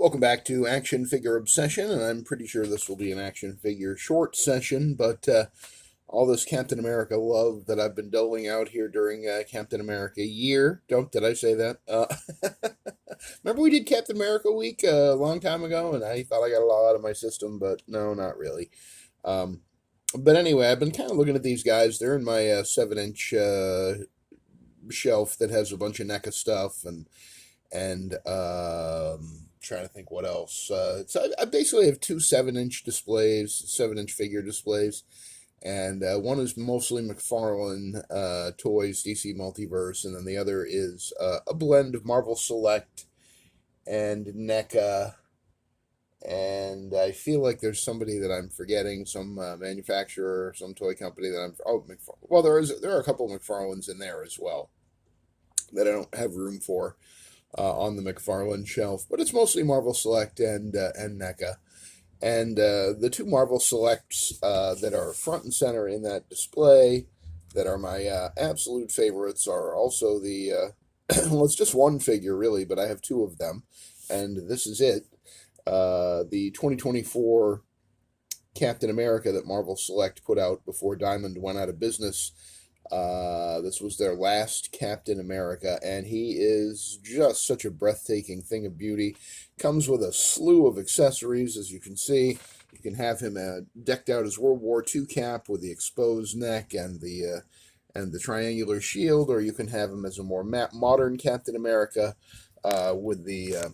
Welcome back to Action Figure Obsession, and I'm pretty sure this will be an action figure short session, but all this Captain America love that I've been doling out here during Captain America year. Did I say that? Remember we did Captain America week a long time ago, and I thought I got a lot out of my system, but no, not really. Um, but anyway, I've been kind of looking at these guys. They're in my 7-inch shelf that has a bunch of NECA stuff and trying to think what else. So I basically have two 7-inch displays, 7-inch figure displays, and one is mostly McFarlane Toys DC Multiverse, and then the other is a blend of Marvel Select and NECA. And I feel like there's somebody that I'm forgetting, some manufacturer, some toy company that I'm. Oh, well, there are a couple of McFarlanes in there as well that I don't have room for on the McFarlane shelf, but it's mostly Marvel Select and NECA. And the two Marvel Selects that are front and center in that display that are my absolute favorites are also the, well, it's just one figure really, but I have two of them, and this is it. The 2024 Captain America that Marvel Select put out before Diamond went out of business. This was their last Captain America, and he is just such a breathtaking thing of beauty. Comes with a slew of accessories, as you can see. You can have him decked out as World War II cap with the exposed neck and the triangular shield, or you can have him as a more modern Captain America with the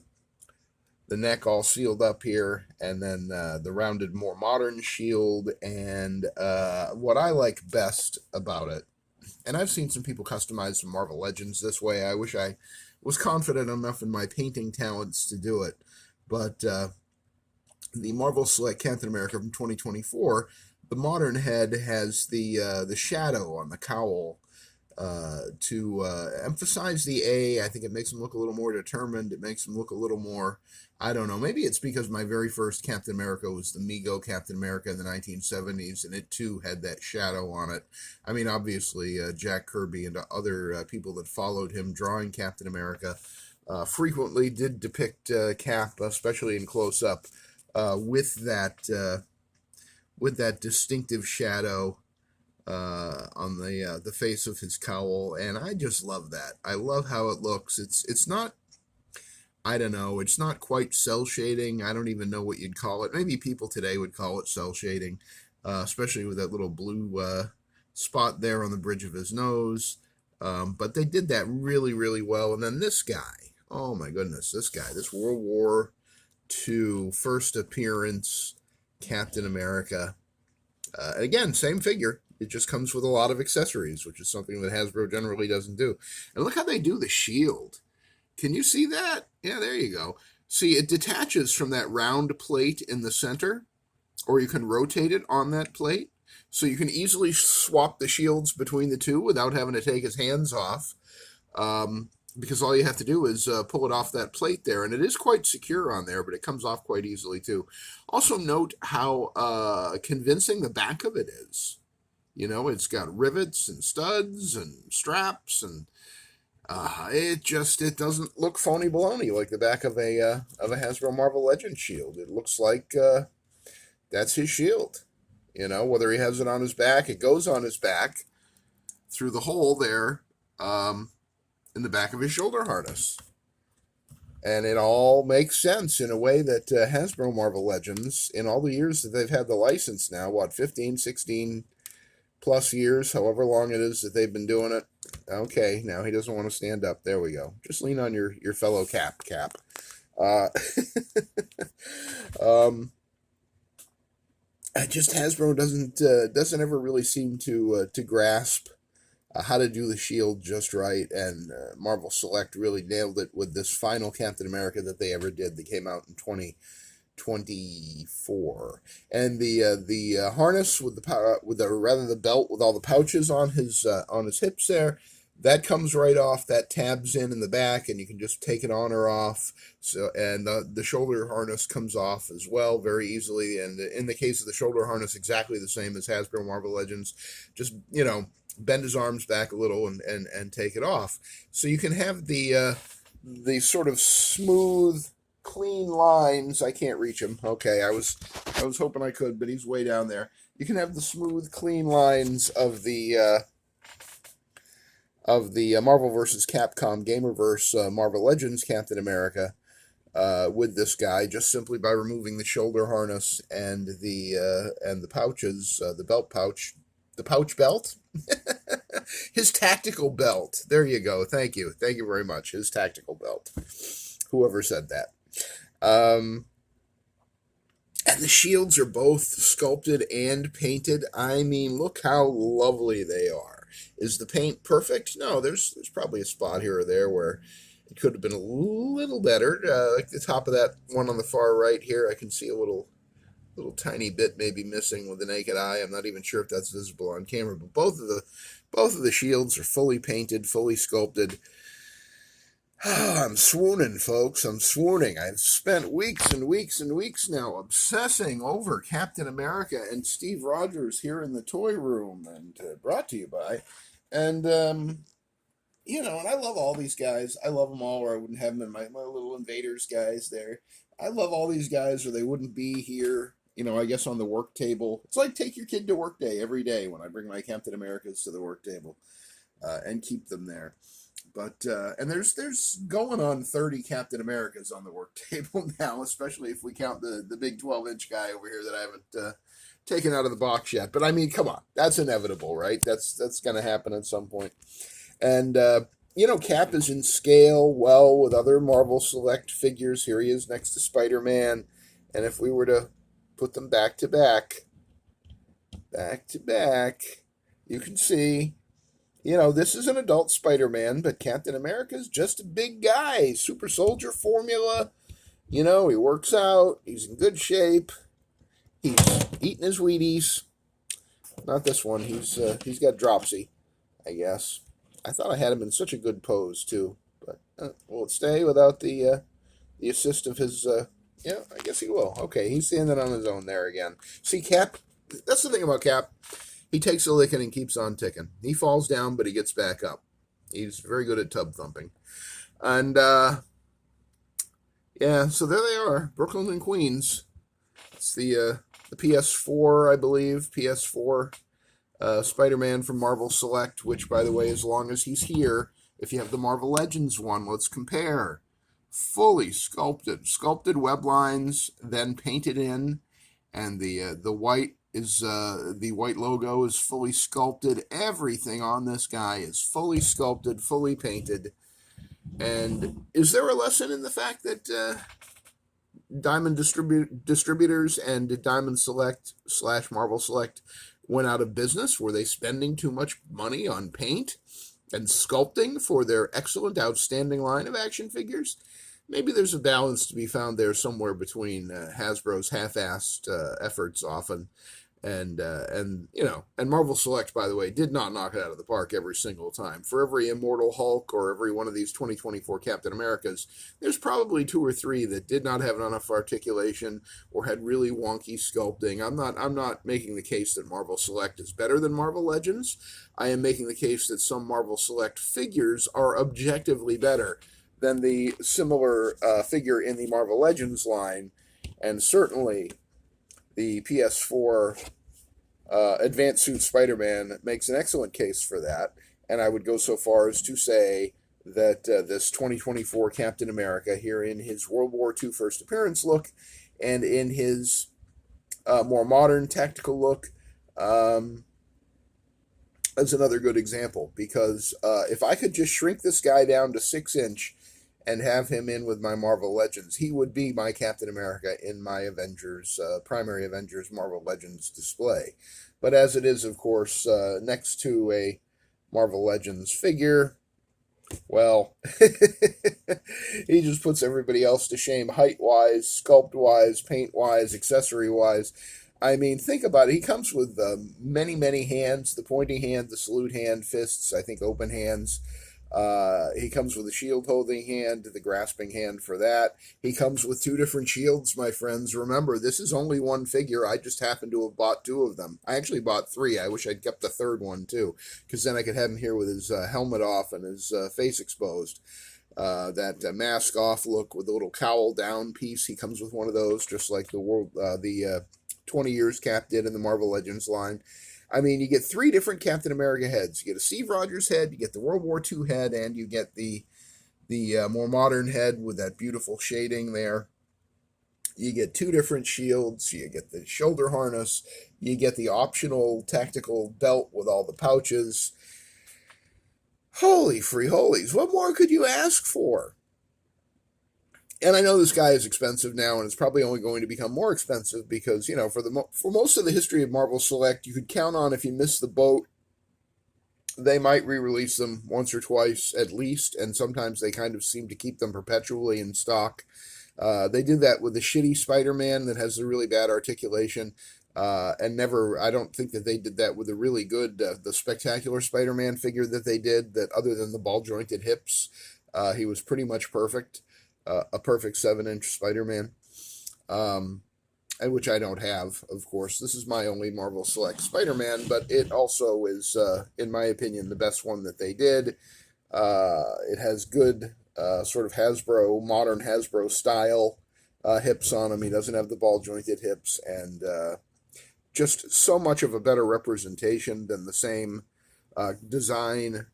neck all sealed up here, and then the rounded, more modern shield. And what I like best about it, and I've seen some people customize some Marvel Legends this way. I wish I was confident enough in my painting talents to do it. But the Marvel Select Captain America from 2024, the modern head has the shadow on the cowl to emphasize the A. I think it makes him look a little more determined. It makes him look a little more, I don't know, maybe it's because my very first Captain America was the Mego Captain America in the 1970s, and it too had that shadow on it. I mean, obviously, Jack Kirby and other people that followed him drawing Captain America frequently did depict Cap, especially in close-up, with that distinctive shadow on the face of his cowl, and I just love that. I love how it looks. It's not, I don't know, it's not quite cell shading. I don't even know what you'd call it. Maybe people today would call it cell shading, especially with that little blue spot there on the bridge of his nose. But they did that really, really well. And then this guy, oh my goodness, this World War II first appearance Captain America. Again, same figure. It just comes with a lot of accessories, which is something that Hasbro generally doesn't do. And look how they do the shield. Can you see that? Yeah, there you go. See, it detaches from that round plate in the center, or you can rotate it on that plate. So you can easily swap the shields between the two without having to take his hands off. Because all you have to do is pull it off that plate there, and it is quite secure on there, but it comes off quite easily too. Also note how convincing the back of it is. You know, it's got rivets and studs and straps, and it doesn't look phony baloney like the back of a Hasbro Marvel Legends shield. It looks like that's his shield. You know, whether he has it on his back, it goes on his back through the hole there in the back of his shoulder harness. And it all makes sense in a way that Hasbro Marvel Legends, in all the years that they've had the license now, 15, 16 plus years, however long it is that they've been doing it. Okay, now he doesn't want to stand up. There we go. Just lean on your fellow Cap. Just Hasbro doesn't ever really seem to grasp how to do the shield just right, and Marvel Select really nailed it with this final Captain America that they ever did that came out in 2024. And the harness with the belt with all the pouches on his hips there, that comes right off. That tabs in the back, and you can just take it on or off. So, and the shoulder harness comes off as well very easily. And in the case of the shoulder harness, exactly the same as Hasbro Marvel Legends. Just, you know, bend his arms back a little and take it off. So you can have the sort of smooth clean lines. I can't reach him. Okay, I was hoping I could, but he's way down there. You can have the smooth, clean lines of the Marvel vs. Capcom Gamerverse Marvel Legends Captain America with this guy just simply by removing the shoulder harness and the pouches, the belt pouch, the pouch belt, his tactical belt. There you go. Thank you very much. His tactical belt. Whoever said that. And the shields are both sculpted and painted. I mean, look how lovely they are. Is the paint perfect? No, there's probably a spot here or there where it could have been a little better. Like the top of that one on the far right here, I can see a little tiny bit maybe missing with the naked eye. I'm not even sure if that's visible on camera, but both of the shields are fully painted, fully sculpted. I'm swooning, folks. I'm swooning. I've spent weeks and weeks and weeks now obsessing over Captain America and Steve Rogers here in the toy room, and brought to you by. And, and I love all these guys. I love them all, or I wouldn't have them in my little Invaders guys there. I love all these guys, or they wouldn't be here, I guess on the work table. It's like take your kid to work day every day when I bring my Captain Americas to the work table and keep them there. But and there's going on 30 Captain Americas on the work table now, especially if we count the big 12-inch guy over here that I haven't taken out of the box yet. But I mean, come on, that's inevitable, right? That's going to happen at some point. And Cap is in scale well with other Marvel Select figures. Here he is next to Spider-Man, and if we were to put them back to back, you can see. This is an adult Spider-Man, but Captain America's just a big guy. Super soldier formula. He works out. He's in good shape. He's eating his Wheaties. Not this one. He's got dropsy, I guess. I thought I had him in such a good pose, too. But will it stay without the assist of his... I guess he will. Okay, he's standing on his own there again. See, Cap... That's the thing about Cap. He takes a licking and keeps on ticking. He falls down, but he gets back up. He's very good at tub thumping. And, so there they are, Brooklyn and Queens. It's the PS4, I believe, PS4 Spider-Man from Marvel Select, which, by the way, as long as he's here, if you have the Marvel Legends one, let's compare. Fully sculpted web lines, then painted in, and the white the white logo is fully sculpted. Everything on this guy is fully sculpted, fully painted. And is there a lesson in the fact that Diamond Distributors and Diamond Select / Marvel Select went out of business? Were they spending too much money on paint and sculpting for their excellent, outstanding line of action figures? Maybe there's a balance to be found there somewhere between Hasbro's half-assed efforts often and Marvel Select, by the way, did not knock it out of the park every single time. For every Immortal Hulk or every one of these 2024 Captain Americas, there's probably 2 or 3 that did not have enough articulation or had really wonky sculpting. I'm not making the case that Marvel Select is better than Marvel Legends. I am making the case that some Marvel Select figures are objectively better than the similar figure in the Marvel Legends line, and certainly the PS4 Advanced Suit Spider-Man makes an excellent case for that, and I would go so far as to say that this 2024 Captain America here in his World War II first appearance look and in his more modern tactical look is another good example, because if I could just shrink this guy down to 6-inch and have him in with my Marvel Legends, he would be my Captain America in my Avengers, primary Avengers Marvel Legends display. But as it is, of course, next to a Marvel Legends figure, well, he just puts everybody else to shame height-wise, sculpt-wise, paint-wise, accessory-wise. I mean, think about it. He comes with many, many hands, the pointy hand, the salute hand, fists, I think open hands. He comes with a shield holding hand, the grasping hand for that. He comes with 2 different shields, my friends. Remember, this is only one figure. I just happen to have bought 2 of them. I actually bought 3. I wish I'd kept the third one too, because then I could have him here with his helmet off and his face exposed. that mask off look with the little cowl down piece. He comes with one of those, just like the 20 years cap did in the Marvel Legends line. I mean, you get three different Captain America heads. You get a Steve Rogers head, you get the World War II head, and you get the more modern head with that beautiful shading there. You get two different shields. You get the shoulder harness. You get the optional tactical belt with all the pouches. Holy free holies. What more could you ask for? And I know this guy is expensive now, and it's probably only going to become more expensive because, you know, for most of the history of Marvel Select, you could count on if you miss the boat, they might re-release them once or twice at least, and sometimes they kind of seem to keep them perpetually in stock. They did that with the shitty Spider-Man that has the really bad articulation, and never, I don't think that they did that with the really good, the spectacular Spider-Man figure that they did, that other than the ball-jointed hips, he was pretty much perfect, a perfect 7-inch Spider-Man, which I don't have, of course. This is my only Marvel Select Spider-Man, but it also is, in my opinion, the best one that they did. It has good sort of Hasbro, modern Hasbro style hips on him. He doesn't have the ball jointed hips, and just so much of a better representation than the same design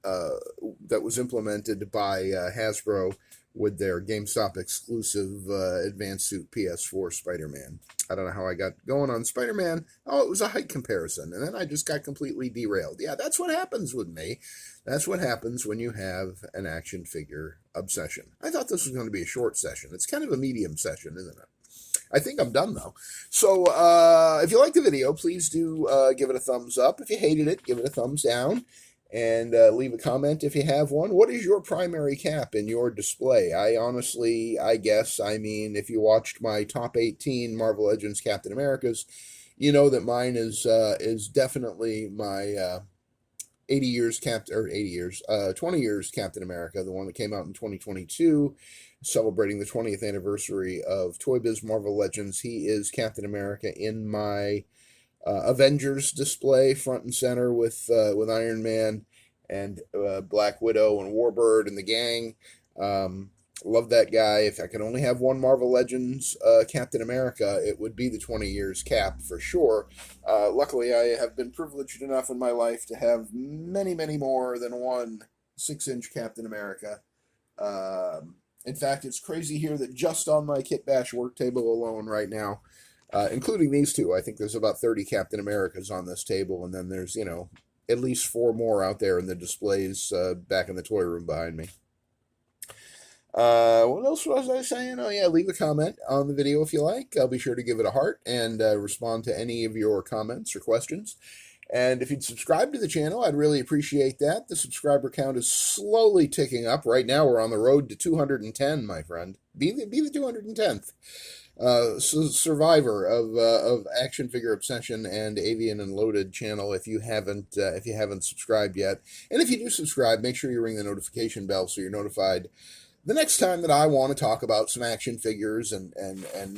that was implemented by Hasbro with their GameStop exclusive Advanced Suit PS4 Spider-Man. I don't know how I got going on Spider-Man. Oh, it was a height comparison, and then I just got completely derailed. Yeah, that's what happens with me. That's what happens when you have an action figure obsession. I thought this was going to be a short session. It's kind of a medium session, isn't it? I think I'm done, though. So if you liked the video, please do give it a thumbs up. If you hated it, give it a thumbs down. And leave a comment if you have one. What is your primary cap in your display? I mean, if you watched my top 18 Marvel Legends Captain Americas, you know that mine is definitely my 20 years Captain America, the one that came out in 2022, celebrating the 20th anniversary of Toy Biz Marvel Legends. He is Captain America in my Avengers display, front and center with Iron Man and Black Widow and Warbird and the gang. Love that guy. If I could only have one Marvel Legends Captain America, it would be the 20 years Cap for sure. Luckily, I have been privileged enough in my life to have many, many more than one 6-inch Captain America. In fact, it's crazy here that just on my Kit Bash work table alone right now, including these two, I think there's about 30 Captain Americas on this table, and then there's, you know, at least 4 more out there in the displays back in the toy room behind me. What else was I saying? Oh, yeah, leave a comment on the video if you like. I'll be sure to give it a heart and respond to any of your comments or questions. And if you'd subscribe to the channel, I'd really appreciate that. The subscriber count is slowly ticking up. Right now, we're on the road to 210, my friend. Be the 210th. Survivor of Action Figure Obsession and Avian and Loaded channel if you haven't subscribed yet. And if you do subscribe, make sure you ring the notification bell so you're notified the next time that I want to talk about some action figures, and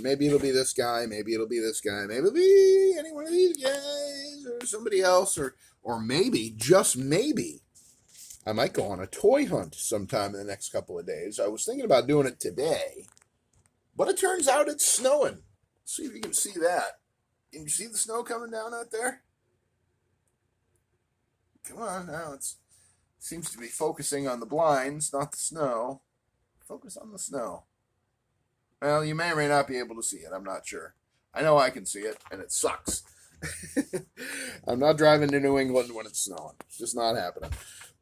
maybe it'll be this guy, maybe it'll be this guy, maybe it'll be any one of these guys or somebody else, or maybe, just maybe, I might go on a toy hunt sometime in the next couple of days. I was thinking about doing it today, but it turns out it's snowing. Let's see if you can see that. Can you see the snow coming down out there? Come on, now it seems to be focusing on the blinds, not the snow. Focus on the snow. Well, you may or may not be able to see it. I'm not sure. I know I can see it, and it sucks. I'm not driving to New England when it's snowing. It's just not happening.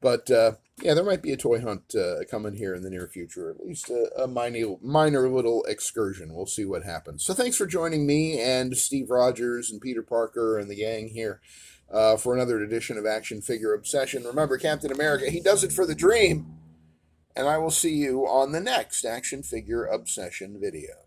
But, yeah, there might be a toy hunt coming here in the near future. At least a minor little excursion. We'll see what happens. So thanks for joining me and Steve Rogers and Peter Parker and the gang here for another edition of Action Figure Obsession. Remember, Captain America, he does it for the dream. And I will see you on the next Action Figure Obsession video.